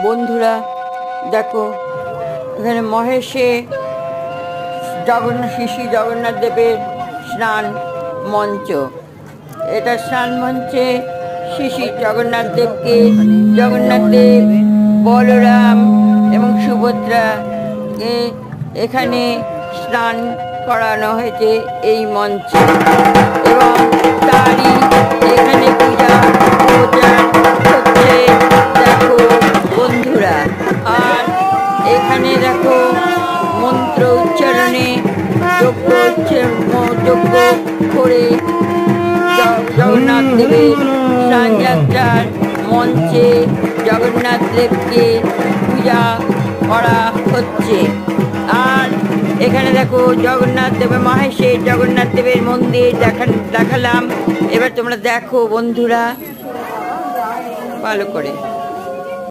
বন্ধুরা দেখো, এখানে মহেশে শ্রী জগন্নাথ দেবের স্নান মঞ্চ। এটা স্নান মঞ্চে শ্রী জগন্নাথ দেবকে জগন্নাথ দেব, বলরাম এবং সুভদ্রাকে এখানে স্নান করানো হয়েছে এই মঞ্চে, এবং তারই এখানে পূজা হচ্ছে। দেখো বন্ধুরা, আর এখানে দেখো মন্ত্র উচ্চারণে যজ্ঞ করে জগন্নাথ দেবের স্নানযাত্রার মঞ্চে জগন্নাথ দেবকে পূজা করা হচ্ছে। আর এখানে দেখো জগন্নাথ দেবের মহেশের জগন্নাথ দেবের মন্দির দেখালাম। এবার তোমরা দেখো বন্ধুরা ভালো করে।